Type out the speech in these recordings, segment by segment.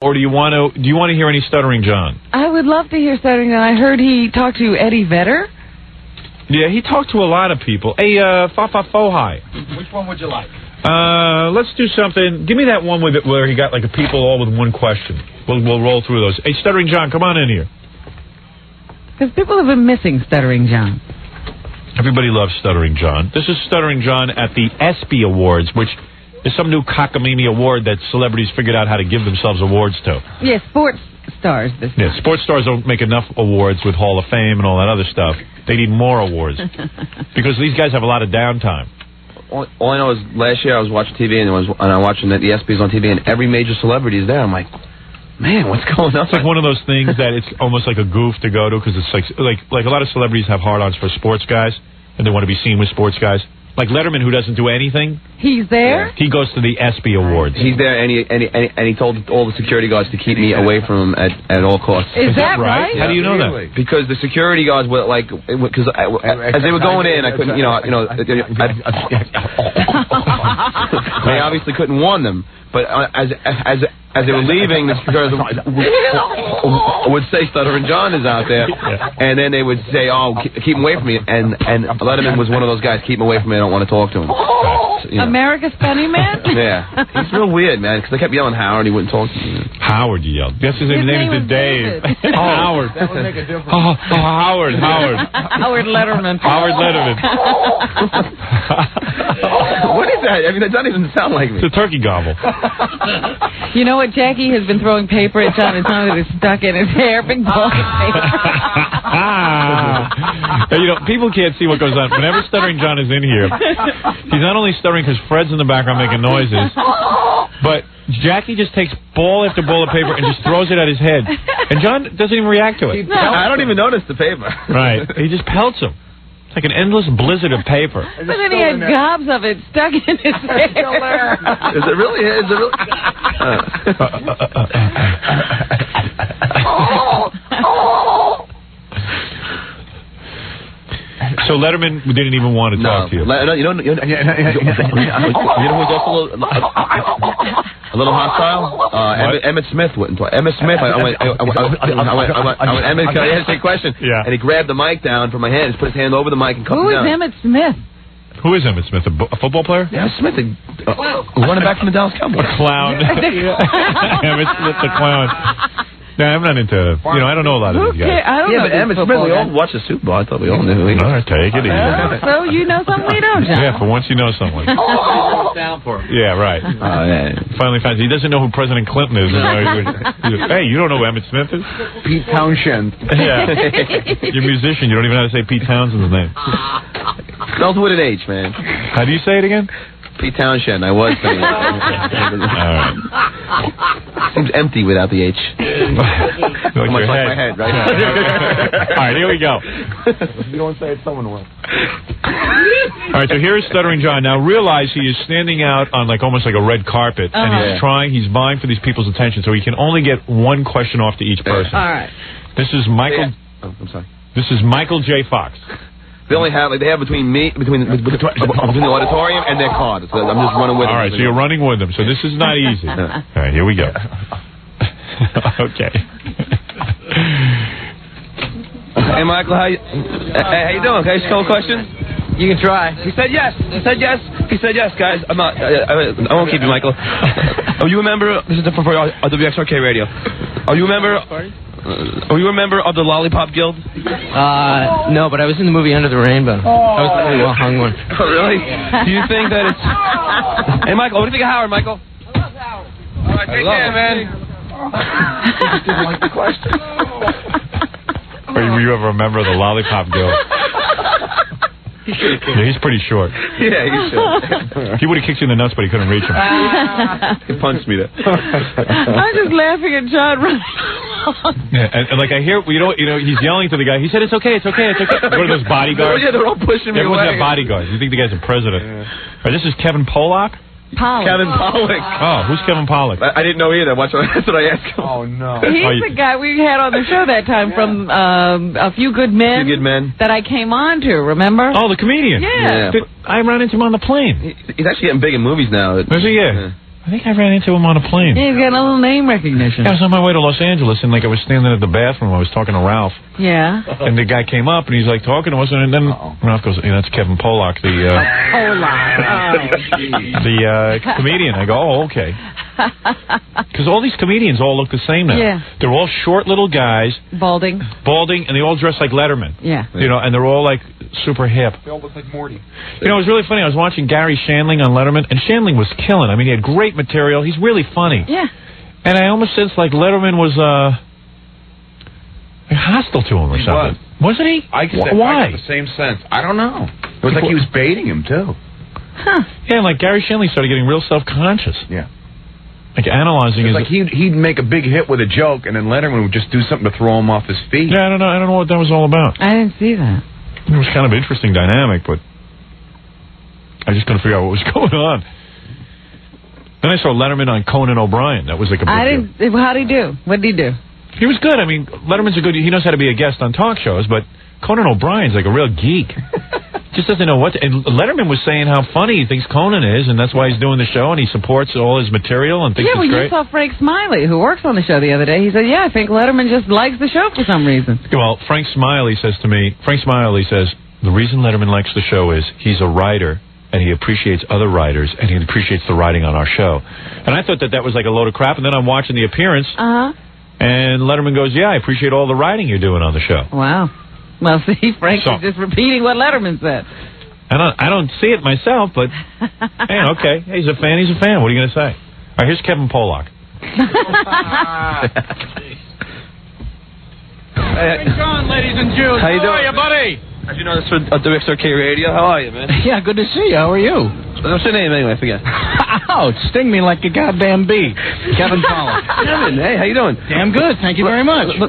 Or do you want to hear any Stuttering John? I would love to hear Stuttering John. I heard he talked to Eddie Vedder. Yeah, he talked to a lot of people. Hey, Fa-Fa-Fo-Hi. Which one would you like? Let's do something. Give me that one with it where he got like a people all with one question. We'll roll through those. Hey, Stuttering John, come on in here. Because people have been missing Stuttering John. Everybody loves Stuttering John. This is Stuttering John at the ESPY Awards, which is some new cockamamie award that celebrities figured out how to give themselves awards to. Yeah, sports stars this time. Yeah, sports stars don't make enough awards with Hall of Fame and all that other stuff. They need more awards. Because these guys have a lot of downtime. All I know is last year I was watching TV and I was watching the ESPYs on TV and every major celebrity is there. I'm like, man, what's going on? It's like one of those things that it's almost like a goof to go to because it's like a lot of celebrities have hard-ons for sports guys and they want to be seen with sports guys. Like Letterman, who doesn't do anything. He's there? Yeah. He goes to the ESPY Awards. He's there, and he told all the security guards to keep me away from him at all costs. Is that right? How do you know that? Because the security guards were like, because as they were going in, I couldn't, they obviously couldn't warn them. But as they were leaving, the security guards would say Stuttering John is out there, and then they would say, "Oh, keep him away from me." And Letterman was one of those guys, keep him away from me. I don't want to talk to him. America's Funny Man? Yeah, he's real weird, man. Because they kept yelling Howard, he wouldn't talk to me. Howard, you yelled. Guess his name is Dave. Howard. That would make a difference. Howard. Howard Letterman. Howard Letterman. What is that? I mean, that doesn't even sound like me. It's a turkey gobble. You know what? Jackie has been throwing paper at John. It's not that it's stuck in his hair. Big ball of paper. People can't see what goes on. Whenever Stuttering John is in here, he's not only stuttering because Fred's in the background making noises, but Jackie just takes ball after ball of paper and just throws it at his head. And John doesn't even react to it. No. I don't even notice the paper. Right. He just pelts him. It's like an endless blizzard of paper. But then he had gobs of it stuck in his hair. Is it really? So Letterman didn't even want to talk to you. You know who's also a little hostile? Emmett Smith wouldn't talk. Emmett Smith, I went, Emmett, can I ask you a question? Yeah. And he grabbed the mic down from my hand, put his hand over the mic and cut me down. Who is Emmett Smith? Who is Emmett Smith? A football player? Yeah, Smith, running back from the Dallas Cowboys. A clown. Emmett Smith, the clown. No, I'm not into, I don't know a lot of these guys. I don't know but Emmett Smith, we all watched the Super Bowl. I thought we all knew who he was. All right, take it easy. So you know something we don't, John. Yeah, for once you know someone. Down for him. Yeah, right. Finally finds he doesn't know who President Clinton is. Hey, you don't know who Emmett Smith is? Pete Townshend. Yeah. You're a musician. You don't even know how to say Pete Townshend's name. Spelled with an H, man. How do you say it again? Pete Townshend. I was saying it. All right. Seems empty without the H. Like much like my head, right? All right, here we go. If you don't say it, someone will. All right, so here is Stuttering John. Now realize he is standing out on almost like a red carpet, and he's vying for these people's attention, so he can only get one question off to each person. All right. This is Michael. Oh, I'm sorry. This is Michael J. Fox. They only have they have between the auditorium and their car. So I'm just running with them. All right, so you're running with them. So this is not easy. All right, here we go. Okay. Hey, Michael, how you doing? Can I ask you a couple questions? You can try. He said yes. He said yes. He said yes, guys. I'm not. I won't keep you, Michael. Oh, you remember? This is different for WXRK Radio. Oh, you remember? Are you a member of the Lollipop Guild? No, but I was in the movie Under the Rainbow. I was the really well-hung one. Oh, really? Do you think that it's... Hey, Michael, what do you think of Howard, Michael? I love Howard. All right, take care, man. He just didn't like the question. Were you ever a member of the Lollipop Guild? Yeah, he's pretty short. Yeah, he's short. He would have kicked you in the nuts, but he couldn't reach him. He punched me there. I'm just laughing at John right yeah, and I hear, he's yelling to the guy. He said, it's okay. What are those bodyguards? Oh, yeah, they're all pushing me Everyone's away. got bodyguards. You think the guy's a president. Yeah. Right, this is Kevin Pollock? Kevin Pollock. Oh, who's Kevin Pollock? I didn't know either. That's what I asked him. Oh, no. He's the guy we had on the show that time from A Few Good Men. Few Good Men. That I came on to, remember? Oh, the comedian. Yeah. I ran into him on the plane. He's actually getting big in movies now. Is he? Yeah. I think I ran into him on a plane. Yeah, he's got a little name recognition. I was on my way to Los Angeles, and like I was standing at the bathroom. I was talking to Ralph. Yeah. And the guy came up, and he's like talking to us, and then Ralph goes, "That's Kevin Pollock, the comedian." I go, "Oh, okay." Because all these comedians all look the same now. Yeah. They're all short little guys. Balding, and they all dress like Letterman. Yeah. And they're all like super hip. They all look like Morty. It was really funny. I was watching Gary Shandling on Letterman, and Shandling was killing. I mean, he had great material. He's really funny. Yeah. And I almost sensed like Letterman was hostile to him or something. Wasn't he? I got the same sense. I don't know. It was like he was baiting him, too. Huh. Yeah, and like Gary Shandling started getting real self-conscious. Yeah. Like analyzing his... Like he'd make a big hit with a joke, and then Letterman would just do something to throw him off his feet. Yeah, I don't know what that was all about. I didn't see that. It was kind of an interesting dynamic, but I just couldn't figure out what was going on. Then I saw Letterman on Conan O'Brien. That was like a big deal. How'd he do? What did he do? He was good. I mean, Letterman's a good... He knows how to be a guest on talk shows, but Conan O'Brien's like a real geek. Just doesn't know what to... And Letterman was saying how funny he thinks Conan is, and that's why he's doing the show, and he supports all his material and thinks it's great. Yeah, well, you saw Frank Smiley, who works on the show the other day. He said, yeah, I think Letterman just likes the show for some reason. Well, Frank Smiley says, the reason Letterman likes the show is he's a writer, and he appreciates other writers, and he appreciates the writing on our show. And I thought that was like a load of crap, and then I'm watching The Appearance, and Letterman goes, yeah, I appreciate all the writing you're doing on the show. Wow. Well, see, Frank is just repeating what Letterman said. I don't see it myself, but, hey, okay. He's a fan, What are you going to say? All right, here's Kevin Pollock. Hey, John, ladies and Jews. How you doing? How are you, buddy? How'd you know this for WXRK Radio? How are you, man? Yeah, good to see you. How are you? What's your name anyway? I forget. Ouch, sting me like a goddamn bee. Kevin Pollock. Kevin, hey, how you doing? Damn good, thank you very much. Do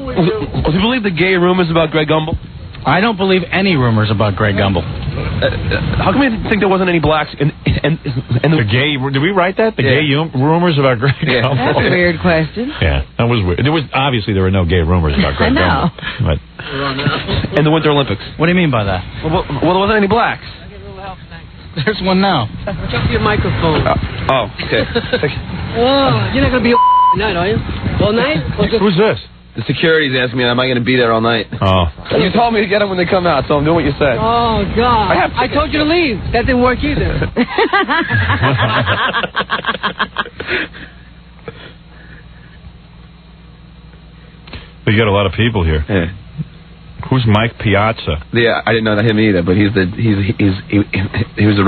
you believe the gay rumors about Greg Gumbel? I don't believe any rumors about Greg Gumbel. How come you think there wasn't any blacks in the gay... Did we write that? The gay rumors about Greg Gumbel? That's a weird question. Yeah, that was weird. Obviously there were no gay rumors about Greg Gumbel. But in the Winter Olympics. What do you mean by that? Well, there wasn't any blacks. There's one now. Watch out for your microphone. Okay. Whoa, you're not going to be tonight, are you? All night? Who's this? The security's asking me, am I going to be there all night? Oh. You told me to get them when they come out, so I'm doing what you said. Oh, God. I told you to leave. That didn't work either. You got a lot of people here. Yeah. Who's Mike Piazza? Yeah, I didn't know him either, but he was the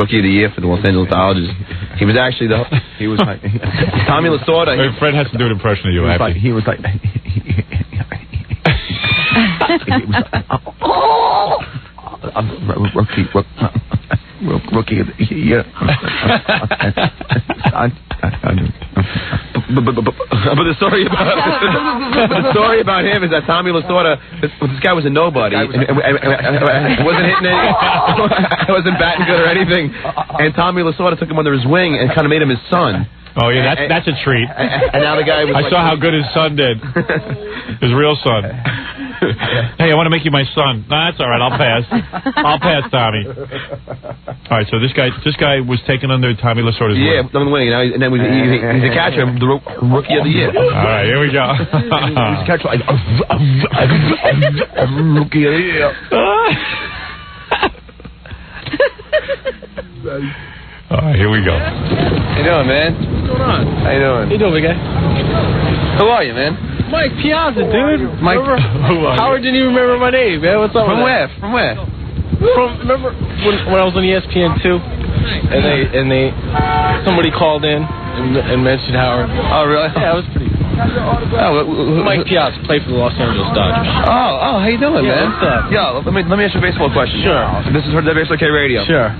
rookie of the year for the Los Angeles Dodgers. He was actually Tommy Lasorda. Wait, Fred has to do an impression of you. He was like rookie of the year. But the story about him is that Tommy Lasorda, this guy was a nobody. Wasn't hitting any, wasn't batting good or anything. And Tommy Lasorda took him under his wing and kind of made him his son. Oh, yeah, that's a treat. And now the guy was I saw how good his son did. His real son. Hey, I want to make you my son. No, that's all right. I'll pass, Tommy. All right, so this guy was taken under Tommy Lasorda's wing. Yeah, on the wing. And then he's a catcher, the rookie of the year. All right, here we go. He's a catcher, rookie of the year. All right, here we go. How you doing, man? What's going on? How you doing? How you doing, big guy? Who are you, man? Mike Piazza, dude. Mike. Howard didn't even remember my name, man. What's up? From where? From where? Remember when I was on ESPN 2, and somebody called in and mentioned Howard. Oh, really? Yeah, it was pretty. Mike Piazza played for the Los Angeles Dodgers. Oh, how you doing, man? What's up? Yeah, let me ask you a baseball question. Sure. This is for WXRK Radio. Sure.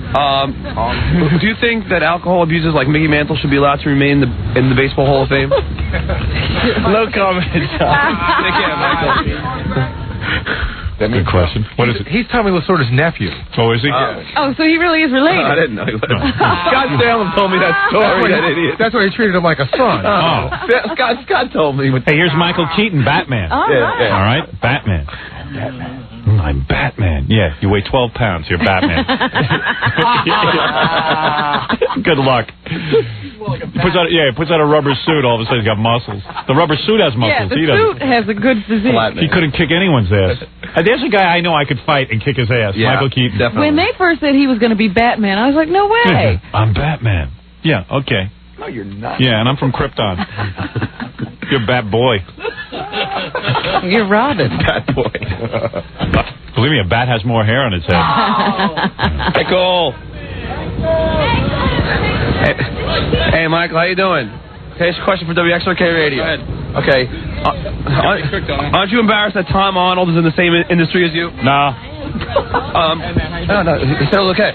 Do you think that alcohol abusers like Mickey Mantle should be allowed to remain in the Baseball Hall of Fame? No comment, John. Take care, Michael. Good question. What is it? He's Tommy Lasorda's nephew. Oh, is he? Oh, so he really is related. I didn't know. Scott Salem told me that story. That idiot. That's why he treated him like a son. Oh. Scott told me. Hey, here's Michael Keaton, Batman. Oh, Yeah. All right, Batman. I'm Batman. Yeah, you weigh 12 pounds. You're Batman. Good luck. He puts out a rubber suit. All of a sudden, he's got muscles. The rubber suit has muscles. Yeah, the suit has a good physique. He couldn't kick anyone's ass. There's a guy I know I could fight and kick his ass. Yeah, Michael Keaton. Definitely. When they first said he was going to be Batman, I was like, no way. I'm Batman. Yeah, okay. No, you're not. Yeah, and I'm from Krypton. You're a Bat Boy. You're Robin. Bad boy. Believe me, a bat has more hair on its head. Michael. Hey, Michael, how you doing? Okay, it's a question for WXRK Radio. Go ahead. Okay. Aren't you embarrassed that Tom Arnold is in the same industry as you? No. No, he said it was okay.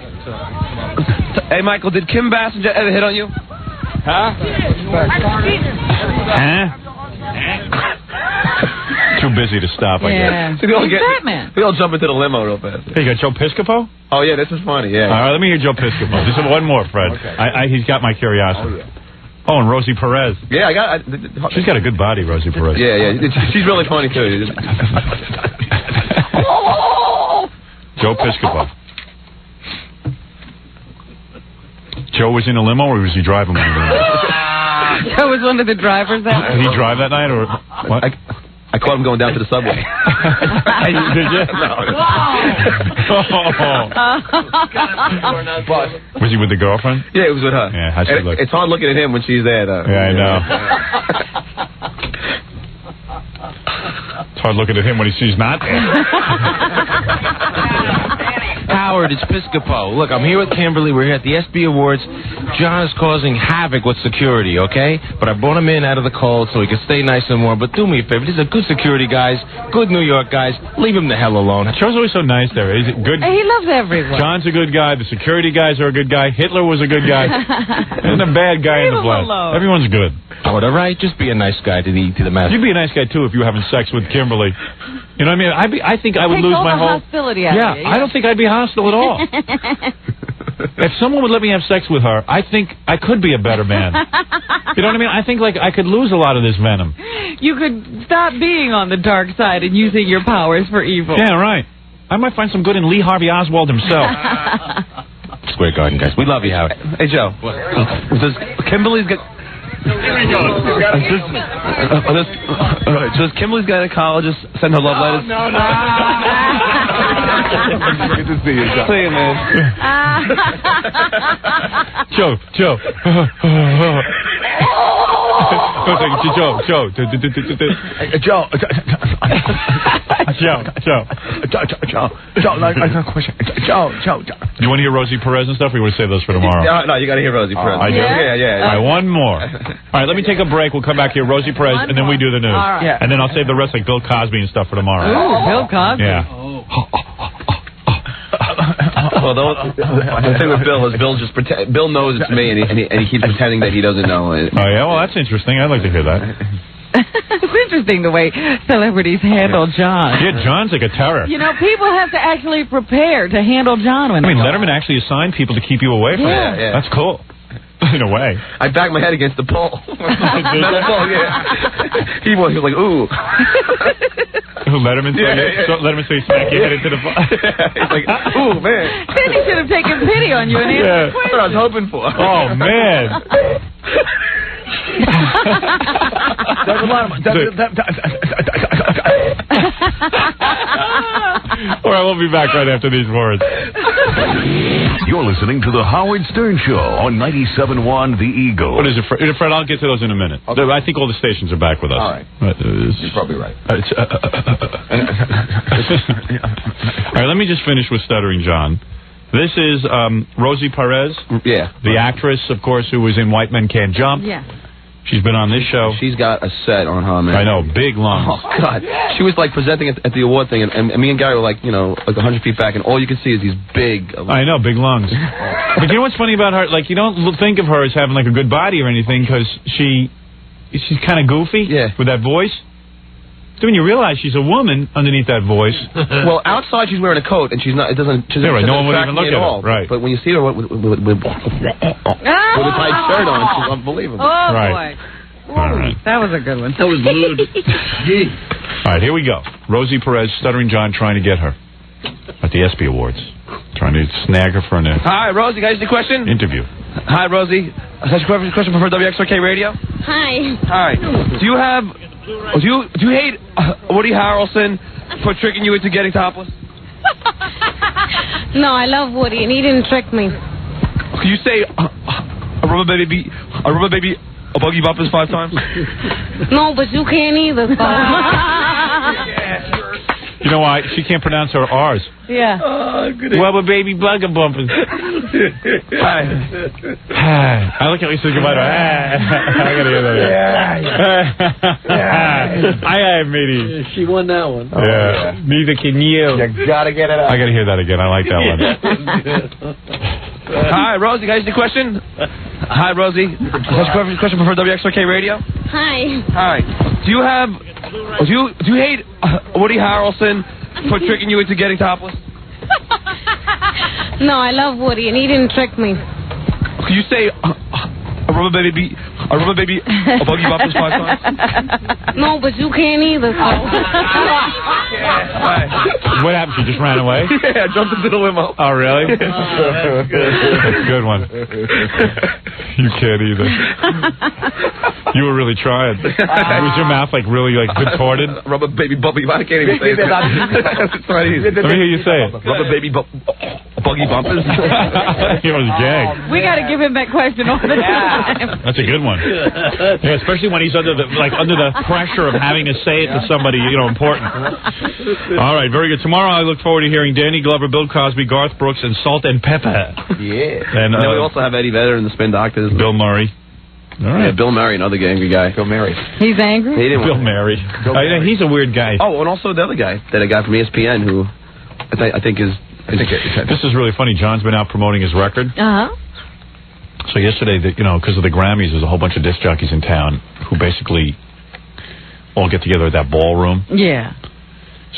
Hey, Michael, did Kim Basinger ever hit on you? Huh? Too busy to stop, I guess. So we all He's Batman. We all jump into the limo real fast. Hey, you got Joe Piscopo? Oh, yeah, this is funny, yeah. All right, let me hear Joe Piscopo. Just one more, Fred. Okay. He's got my curiosity. Oh, and Rosie Perez. Yeah, She's got a good body, Rosie Perez. Yeah. She's really funny, too. Joe Piscopo. Joe was in a limo, or was he driving one of the limo? Joe was one of the drivers that Did he drive that night, or what? I caught him going down to the subway. Did you? Was he with the girlfriend? Yeah, it was with her. Yeah, how'd she look? It's hard looking at him when she's there, though. Yeah, I know. It's hard looking at him when he sees not there. Howard, it's Piscopo. Look, I'm here with Kimberly. We're here at the ESPY Awards. John is causing havoc with security, okay? But I brought him in out of the cold so he can stay nice and warm. But do me a favor. These are good security guys, good New York guys. Leave him the hell alone. Joe's always so nice there. Is it good? He loves everyone. John's a good guy. The security guys are a good guy. Hitler was a good guy. Isn't a bad guy in the flesh. Everyone's good. Howard, all right? Just be a nice guy to the master. You'd be a nice guy, too, if you were having sex with Kimberly. You know what I mean? I think I would lose my whole... hostility out of you, I don't think I'd be hostile at all. If someone would let me have sex with her, I think I could be a better man. You know what I mean? I think like I could lose a lot of this venom. You could stop being on the dark side and using your powers for evil. Yeah, right. I might find some good in Lee Harvey Oswald himself. Square Garden, guys. We love you, Howard. Hey, Joe. Does Kimberly's get... Does Kimberly's gynecologist send her love letters? No. Good to see you, Joe. See you, man. Joe. Joe. Like a question. Joe. You want to hear Rosie Perez and stuff, or you want to save those for tomorrow? No, you got to hear Rosie Perez. I do? Yeah. All right, one more. All right, let me take a break. We'll come back here, Rosie Perez, and then we do the news. All right. And then I'll save the rest like Bill Cosby and stuff for tomorrow. Ooh, Bill Cosby. Yeah. Well, the thing with Bill is Bill knows it's me, and he keeps pretending that he doesn't know. Oh, yeah? Well, that's interesting. I'd like to hear that. It's interesting the way celebrities handle John. Yeah, John's like a terror. You know, people have to actually prepare to handle John when I mean, Letterman actually assigned people to keep you away from him. Yeah. That's cool. In a way. I backed my head against the pole. Metal pole, yeah. He was like, ooh. Letterman said, so Letterman said, smack your head into the fire. He's like, ooh, man. Then he should have taken pity on you and answered the That's what I was hoping for. Oh, man. There's a lot of... All right, we'll be back right after these words. You're listening to The Howard Stern Show on 97.1 The Eagle. What is it, Fred? I'll get to those in a minute. Okay. I think all the stations are back with us. All right. You're probably right. All right, let me just finish with Stuttering John. This is Rosie Perez. Yeah. The actress, of course, who was in White Men Can't Jump. Yeah. She's been on this show. She's got a set on her, man. I know, big lungs. Oh, God. She was, like, presenting at the award thing, and me and Gary were, like, 100 feet back, and all you could see is these big... I know, big lungs. But you know what's funny about her? Like, you don't think of her as having, like, a good body or anything, because she's kind of goofy with that voice. So when you realize she's a woman underneath that voice. Well, outside she's wearing a coat, and she's not. It doesn't. She's right. No one would even look at all. her. Right. But when you see her with a tight shirt on, she's unbelievable. Oh, right. boy. All right. That was a good one. That was lewd. All right, here we go. Rosie Perez, Stuttering John trying to get her at the ESPY Awards. Trying to snag her for an Hi, Rosie. Can I ask you a question? interview. Hi, Rosie. That's a question for WXRK Radio. Hi. Hi. Do you hate Woody Harrelson for tricking you into getting topless? No, I love Woody, and he didn't trick me. Can you say a rubber baby, a buggy bumpers 5 times? No, but you can't either. So. You know why? She can't pronounce her R's. Yeah. Rubber baby bugger bumpers. Hi. I like how he says goodbye to her. I gotta hear that. Hi, matey. She won that one. Yeah. Neither can you. You gotta get it out. I gotta hear that again. I like that one. Hi, Rosie. Can I ask you a question? Hi, Rosie. That's a question for WXRK Radio. Hi. Hi. Do you hate Woody Harrelson for tricking you into getting topless? No, I love Woody, and he didn't trick me. Can you say a rubber baby, a buggy bumpers 5 times? No, but you can't either. So. What happened? She just ran away? Yeah, jumped into the limo. Oh, really? Good one. You can't either. You were really trying. Was your mouth like really like contorted? Rubber baby buggy. I can't even say it. It's not easy. Let me hear you say it. Rubber baby buggy bumpers. It was a gag. We got to give him that question all the time. That's a good one. Yeah, especially when he's under the pressure of having to say it to somebody important. All right, very good. Tomorrow I look forward to hearing Danny Glover, Bill Cosby, Garth Brooks, and Salt and Pepper. Yeah. And then we also have Eddie Vedder and the Spin Doctors. Bill Murray. All right. Yeah, Bill Murray, another angry guy. Bill Murray. He's angry? He didn't Bill Murray. He's a weird guy. Oh, and also the other guy, that guy from ESPN who I think is... This is really funny. John's been out promoting his record. Uh-huh. So yesterday, because of the Grammys, there's a whole bunch of disc jockeys in town who basically all get together at that ballroom. Yeah.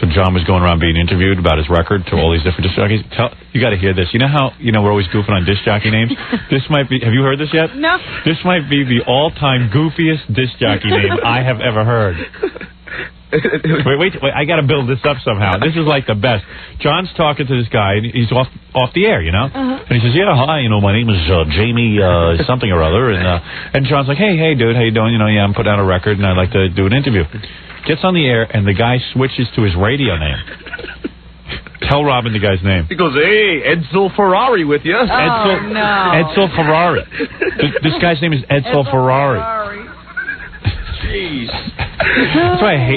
So John was going around being interviewed about his record to all these different disc jockeys. You got to hear this. You know how we're always goofing on disc jockey names? This might be. Have you heard this yet? No. This might be the all-time goofiest disc jockey name I have ever heard. Wait! I got to build this up somehow. This is like the best. John's talking to this guy, and he's off the air, and he says, "Yeah, hi, my name is Jamie something or other," and John's like, "Hey, dude, how you doing? Yeah, I'm putting out a record, and I'd like to do an interview." Gets on the air, and the guy switches to his radio name. Tell Robin the guy's name. He goes, "Hey, Edsel Ferrari with you." Oh, no. Edsel Ferrari. This guy's name is Edsel Ferrari. Jeez.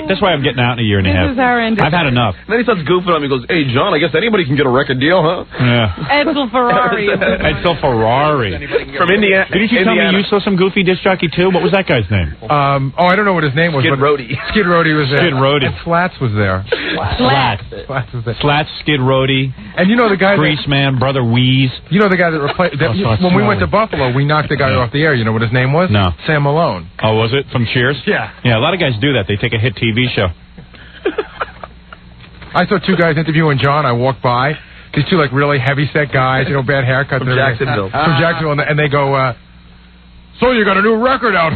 That's why I'm getting out in a year and a half. This is our end. I've had enough. Then he starts goofing on me. He goes, "Hey, John, I guess anybody can get a record deal, huh?" Yeah. Edsel Ferrari. Edsel Ferrari. From Indiana. Didn't you tell me you saw some goofy disc jockey too? What was that guy's name? I don't know what his name was. Skid Roadie. Skid Roadie was there. Skid Roadie. And Slats was there. Slats was there. Slats, Skid Roadie. And you know the guy Grease Man, Brother Wheeze. You know the guy that replaced... when we went to Buffalo, we knocked the guy off the air. You know what his name was? No. Sam Malone. Oh, was it? From Cheers? Yeah. Yeah, a lot of guys do that. They take a hit TV show. I saw 2 guys interviewing John. I walked by. These 2 really heavy-set guys, bad haircuts. From Jacksonville. From Jacksonville. And they go, so you got a new record out.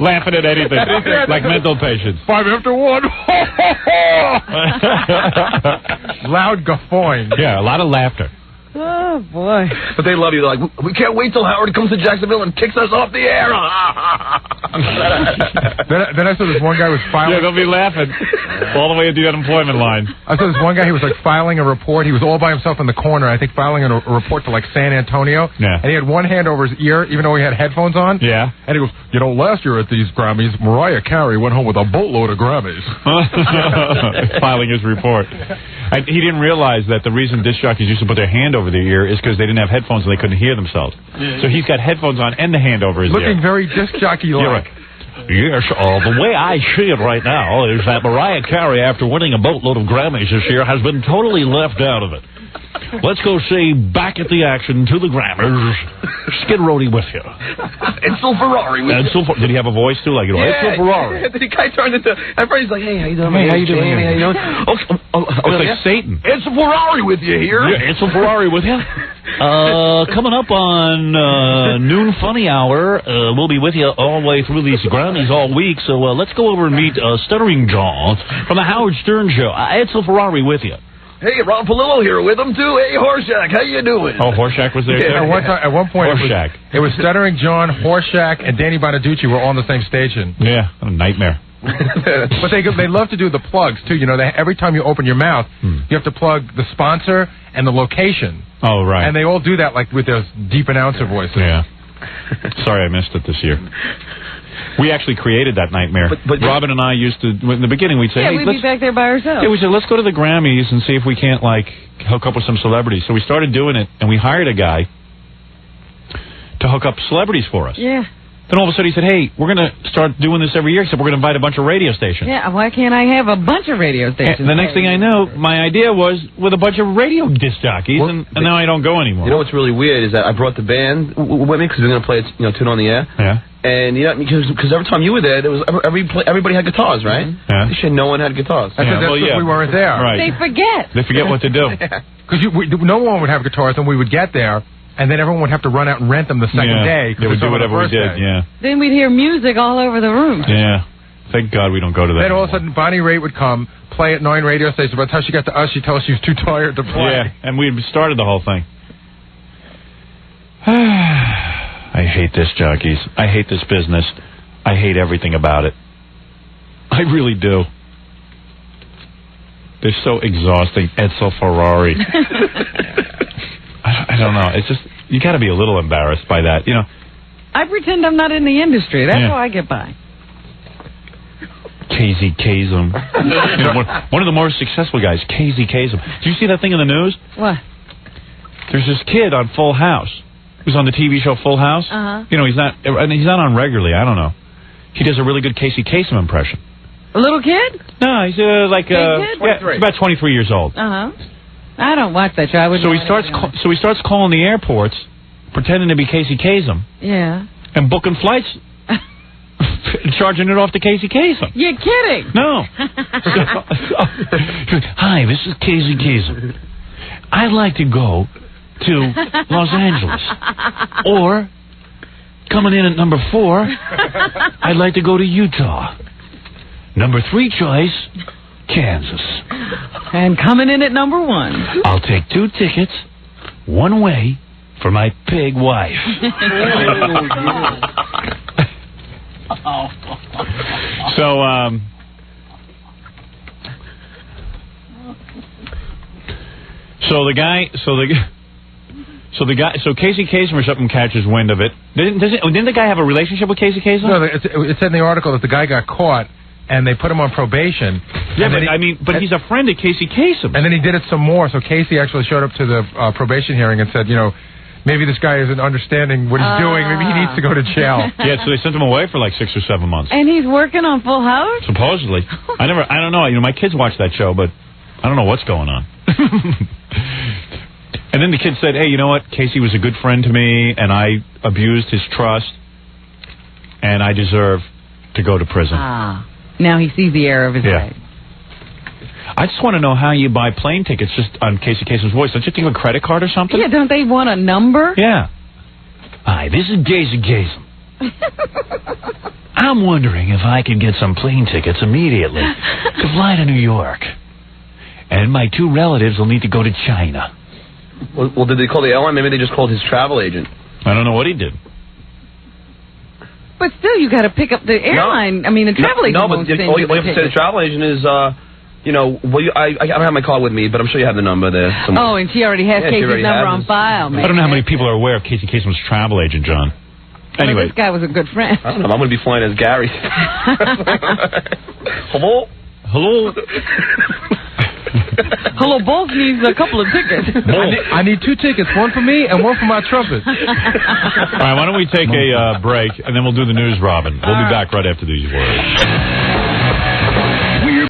Laughing at anything. Like mental patients. 5 after 1. Loud guffawing. Yeah, a lot of laughter. Oh, boy. But they love you. They're like, "We can't wait till Howard comes to Jacksonville and kicks us off the air." Then I saw this one guy was filing... Yeah, they'll be laughing all the way to the unemployment line. I saw this one guy, he was filing a report. He was all by himself in the corner, I think filing a report to San Antonio. Yeah. And he had one hand over his ear, even though he had headphones on. Yeah. And he goes, last year at these Grammys, Mariah Carey went home with a boatload of Grammys. Filing his report. He didn't realize that the reason disc jockeys used to put their hand over their ear is because they didn't have headphones and they couldn't hear themselves. So he's got headphones on and the hand over his ear. Looking very disc jockey-like. Yes, the way I see it right now is that Mariah Carey, after winning a boatload of Grammys this year, has been totally left out of it. Let's go see Back at the Action to the Grammys. Skid Roadie with you. Edsel Ferrari with you. Did he have a voice too? Like, Edsel Ferrari. The guy turned into... At first he's like, "Hey, how you doing? Hey, how you doing? How you doing?" It's like Satan. Edsel Ferrari with you here. Yeah, Edsel Ferrari with you. Coming up on Noon Funny Hour, we'll be with you all the way through these Grammys all week, so let's go over and meet Stuttering John from the Howard Stern Show. Edsel Ferrari with you. Hey, Ron Palillo here with him, too. Hey, Horshack, how you doing? Oh, Horshack was there, too? At one point, Horshack. It was Stuttering John, Horshack, and Danny Bonaducci were all on the same station. Yeah, a nightmare. But they love to do the plugs, too. You know, every time you open your mouth, you have to plug the sponsor and the location. Oh, right. And they all do that, like, with those deep announcer voices. Yeah. Sorry I missed it this year. We actually created that nightmare. But Robin and I used to, in the beginning, we'd say, yeah, hey, we'd be back there by ourselves. Yeah, we said, let's go to the Grammys and see if we can't, like, hook up with some celebrities. So we started doing it, and we hired a guy to hook up celebrities for us. Yeah. Then all of a sudden he said, hey, we're going to start doing this every year, except we're going to invite a bunch of radio stations. Yeah, why can't I have a bunch of radio stations? And the next thing I know, my idea was with a bunch of radio disc jockeys, and now I don't go anymore. You know what's really weird is that I brought the band with me because we were going to play it, tune on the air. Yeah. And, because every time you were there, was everybody had guitars, right? Yeah. This year, no one had guitars. I said that's because we weren't there. Right. They forget. They forget what to do. Because no one would have guitars, and we would get there, and then everyone would have to run out and rent them the second day. They would do whatever we did, yeah. Then we'd hear music all over the room. Yeah. Thank God we don't go to that Then all of a anymore. sudden, Bonnie Raitt would come, play at 9 radio stations. By the time she got to us, she'd tell us she was too tired to play. Yeah, and we started the whole thing. I hate this, jockeys. I hate this business. I hate everything about it. I really do. They're so exhausting. Edsel Ferrari. I don't know. It's just, you got to be a little embarrassed by that, you know. I pretend I'm not in the industry. That's how I get by. Casey Kasem. You know, one of the more successful guys, Casey Kasem. Did you see that thing in the news? What? There's this kid on Full House. Who's on the TV show Full House. Uh-huh. You know, he's not on regularly. I don't know. He does a really good Casey Kasem impression. A little kid? No, he's like kid? he's about 23 years old. Uh-huh. I don't watch that show. I wouldn't So he know starts calling the airports, pretending to be Casey Kasem, Yeah. and booking flights, and charging it off to Casey Kasem. You're kidding. No. Hi, this is Casey Kasem. I'd like to go to Los Angeles. Or, coming in at number 4, I'd like to go to Utah. Number 3 choice, Kansas. And coming in at number 1. I'll take 2 tickets, one way, for my pig wife. So Casey Kasem or something catches wind of it. Didn't the guy have a relationship with Casey Kasem? No, it said in the article that the guy got caught and they put him on probation. Yeah, but he's a friend of Casey Kasem. And then he did it some more. So Casey actually showed up to the probation hearing and said, maybe this guy isn't understanding what he's doing. Maybe he needs to go to jail. Yeah, so they sent him away for like 6 or 7 months. And he's working on Full House? Supposedly. I don't know. My kids watch that show, but I don't know what's going on. And then the kid said, hey, you know what? Casey was a good friend to me, and I abused his trust, and I deserve to go to prison. Now he sees the error of his ways. I just want to know how you buy plane tickets just on Casey Kasem's voice. Don't you think of a credit card or something? Yeah, don't they want a number? Yeah. Hi, this is Casey Kasem. I'm wondering if I could get some plane tickets immediately to fly to New York. And my 2 relatives will need to go to China. Well, did they call the airline? Maybe they just called his travel agent. I don't know what he did. But still, you got to pick up the airline. The travel agent won't send all you the have to say to the travel agent is, I don't have my card with me, but I'm sure you have the number there somewhere. Oh, and she already has Casey's number on file, man. I don't know how many people are aware of Casey Kasem's travel agent, John. Anyway. Well, this guy was a good friend. I don't know. I'm going to be flying as Gary. Hello? Hello? Hello, both needs a couple of tickets. I need 2 tickets, one for me and one for my trumpet. All right, why don't we take a break, and then we'll do the news, Robin. We'll be back right after these words.